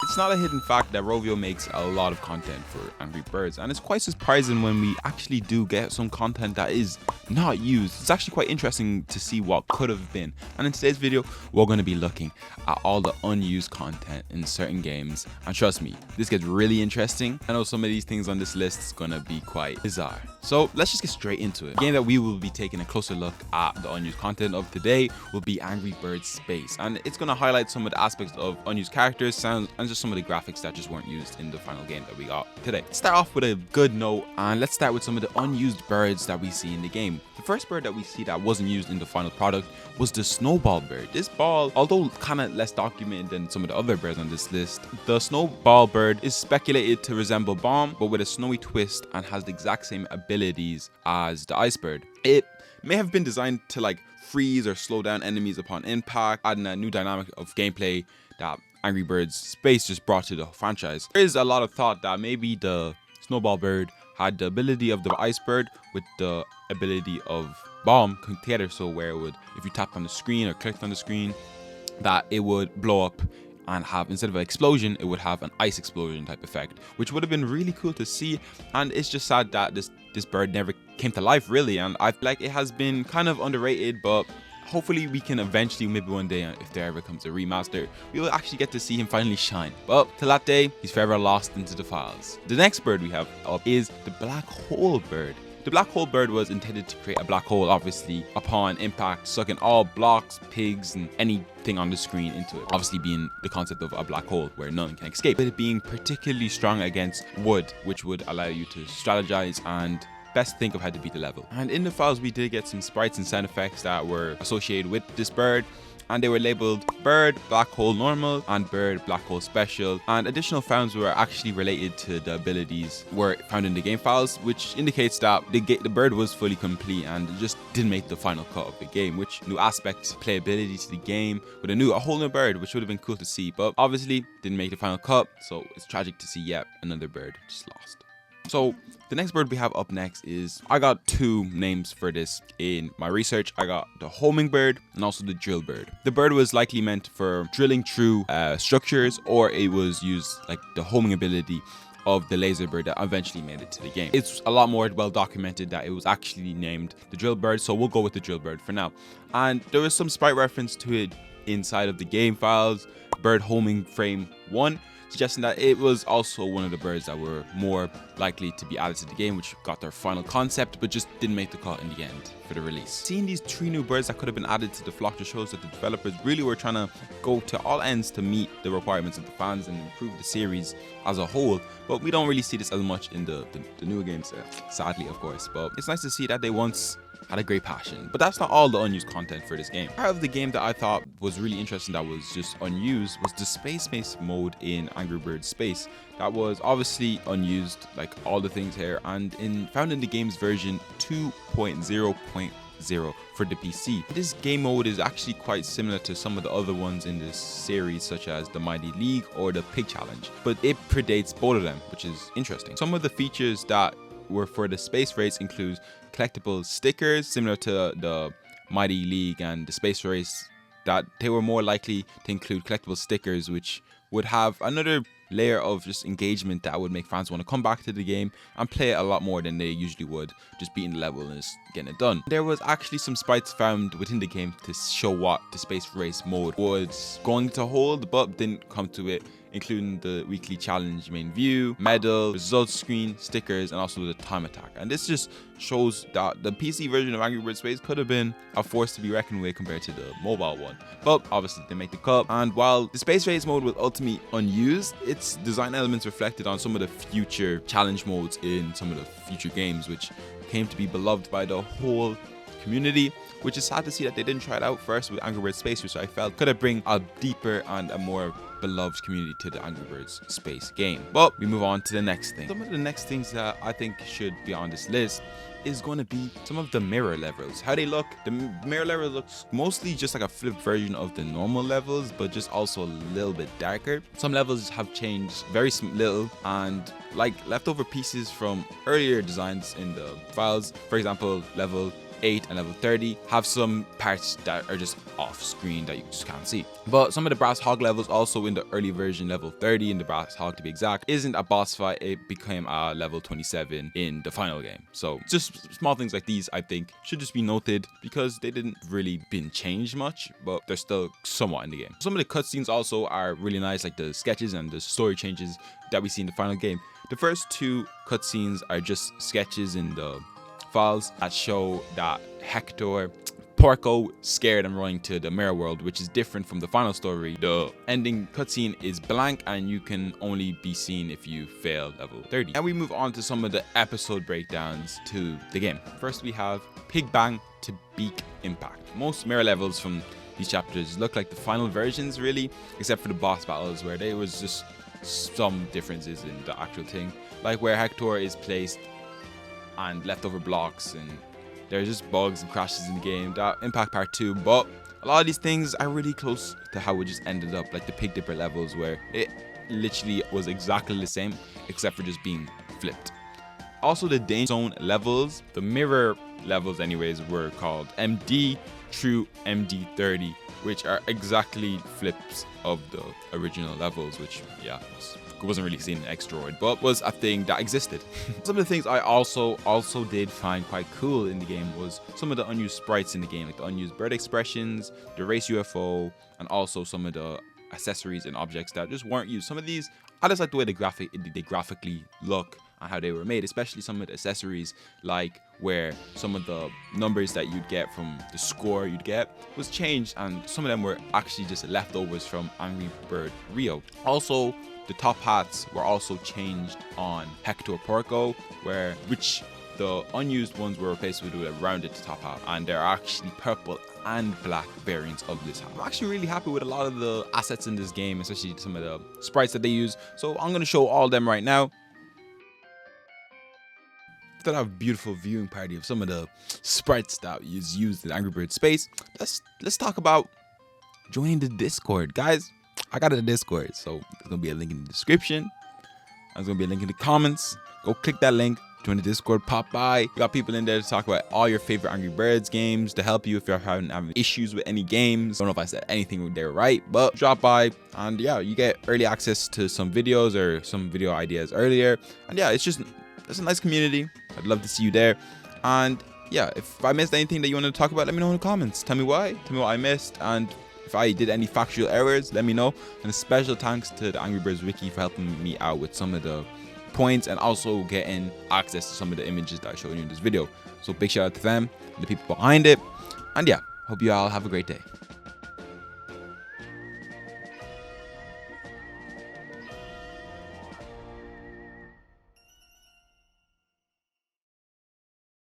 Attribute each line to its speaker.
Speaker 1: It's not a hidden fact that Rovio makes a lot of content for Angry Birds, and it's quite surprising when we actually do get some content that is not used. It's actually quite interesting to see what could have been. And in today's video, we're going to be looking at all the unused content in certain games. And trust me, this gets really interesting. I know some of these things on this list is going to be quite bizarre. So let's just get straight into it. The game that we will be taking a closer look at the unused content of today will be Angry Birds Space. And it's going to highlight some of the aspects of unused characters, sounds, and just some of the graphics that just weren't used in the final game that we got today. Let's start off with a good note, and let's start with some of the unused birds that we see in the game. The first bird that we see that wasn't used in the final product was the Snowball bird. This ball, although kind of less documented than some of the other birds on this list, the Snowball bird is speculated to resemble Bomb, but with a snowy twist, and has the exact same abilities as the Ice bird. It may have been designed to like freeze or slow down enemies upon impact, adding a new dynamic of gameplay that Angry Birds Space just brought to the franchise. There is a lot of thought that maybe the Snowball bird had the ability of the Ice bird with the ability of Bomb together, so where it would, if you tapped on the screen or clicked on the screen, that it would blow up and have, instead of an explosion, it would have an ice explosion type effect, which would have been really cool to see. And it's just sad that this bird never came to life, really, and I feel like it has been kind of underrated, but hopefully we can eventually, maybe one day, if there ever comes a remaster, we will actually get to see him finally shine. But till that day, he's forever lost into the files. The next bird we have up is the black hole bird. The black hole bird was intended to create a black hole, obviously, upon impact, sucking all blocks, pigs, and anything on the screen into it. Obviously being the concept of a black hole where none can escape. But it being particularly strong against wood, which would allow you to strategize and best think of how to beat the level. And in the files, we did get some sprites and sound effects that were associated with this bird, and they were labeled Bird Black Hole Normal and Bird Black Hole Special, and additional founds were actually related to the abilities were found in the game files, which indicates that the bird was fully complete and just didn't make the final cut of the game, which new aspect playability to the game with a whole new bird, which would have been cool to see, but obviously didn't make the final cut, so it's tragic to see yet another bird just lost. So the next bird we have up next is, I got two names for this in my research. I got the homing bird and also the drill bird. The bird was likely meant for drilling through structures, or it was used like the homing ability of the laser bird that eventually made it to the game. It's a lot more well documented that it was actually named the drill bird, so we'll go with the drill bird for now. And there was some sprite reference to it inside of the game files, bird homing frame 1, suggesting that it was also one of the birds that were more likely to be added to the game, which got their final concept but just didn't make the cut in the end for the release. Seeing these 3 new birds that could have been added to the flock just shows that the developers really were trying to go to all ends to meet the requirements of the fans and improve the series as a whole, but we don't really see this as much in the newer games, sadly, of course. But it's nice to see that they once had a great passion. But that's not all the unused content for this game. Part of the game that I thought was really interesting that was just unused was the space-based mode in Angry Birds Space. That was obviously unused, like all the things here, and found in the game's version 2.0.0 for the PC. This game mode is actually quite similar to some of the other ones in this series, such as the Mighty League or the Pig Challenge, but it predates both of them, which is interesting. Some of the features that were for the space race includes collectible stickers similar to the Mighty League and the space race, that they were more likely to include collectible stickers, which would have another layer of just engagement that would make fans want to come back to the game and play it a lot more than they usually would, just beating the level and just getting it done. There was actually some sprites found within the game to show what the space race mode was going to hold, but didn't come to it, including the weekly challenge main view, medal, results screen, stickers, and also the time attack. And this just shows that the PC version of Angry Birds Space could have been a force to be reckoned with compared to the mobile one. But obviously they make the cut, and while the space race mode was ultimately unused, its design elements reflected on some of the future challenge modes in some of the future games, which came to be beloved by the whole community, which is sad to see that they didn't try it out first with Angry Birds Space, which I felt could have bring a deeper and a more beloved community to the Angry Birds Space game. But we move on to the next thing. Some of the next things that I think should be on this list is going to be some of the mirror levels. How they look, the mirror level looks mostly just like a flipped version of the normal levels, but just also a little bit darker. Some levels have changed very little, and like leftover pieces from earlier designs in the files. For example, level 8 and level 30 have some parts that are just off screen that you just can't see. But some of the Brass Hog levels, also in the early version, level 30 in the Brass Hog to be exact, isn't a boss fight. It became a level 27 in the final game. So just small things like these, I think, should just be noted because they didn't really been changed much, but they're still somewhat in the game. Some of the cutscenes also are really nice, like the sketches and the story changes that we see in the final game. The first 2 cutscenes are just sketches in the files that show that Hector Porco scared and running to the mirror world, which is different from the final story. The ending cutscene is blank and you can only be seen if you fail level 30. And we move on to some of the episode breakdowns to the game. First we have Pig Bang to Beak Impact. Most mirror levels from these chapters look like the final versions really, except for the boss battles where there was just some differences in the actual thing, like where Hector is placed and leftover blocks, and there's just bugs and crashes in the game that impact part 2. But a lot of these things are really close to how it just ended up, like the Pig Dipper levels where it literally was exactly the same except for just being flipped. Also the Danger Zone levels, the mirror levels anyways, were called MD through MD30, which are exactly flips of the original levels, which yeah, wasn't really seen in Xdroid, but was a thing that existed. Some of the things I also did find quite cool in the game was some of the unused sprites in the game, like the unused bird expressions, the race UFO, and also some of the accessories and objects that just weren't used. Some of these, I just like the way they graphically look and how they were made, especially some of the accessories, like where some of the numbers that you'd get from the score you'd get was changed, and some of them were actually just leftovers from Angry Birds Rio. Also, the top hats were also changed on Hector Porco, which the unused ones were replaced with a rounded top hat, and they're actually purple and black variants of this hat. I'm actually really happy with a lot of the assets in this game, especially some of the sprites that they use. So I'm going to show all of them right now. That have a beautiful viewing party of some of the sprites that is used in Angry Birds Space. Let's talk about joining the Discord, guys. I got a Discord, so there's gonna be a link in the description. There's gonna be a link in the comments. Go click that link, join the Discord, pop by. You got people in there to talk about all your favorite Angry Birds games, to help you if you're having issues with any games. I don't know if I said anything there right, but drop by, and yeah, you get early access to some videos or some video ideas earlier. And yeah, it's a nice community. I'd love to see you there. And yeah, if I missed anything that you want to talk about, let me know in the comments. Tell me why. Tell me what I missed. And if I did any factual errors, let me know. And a special thanks to the Angry Birds Wiki for helping me out with some of the points and also getting access to some of the images that I showed you in this video. So big shout out to them and the people behind it. And yeah, hope you all have a great day.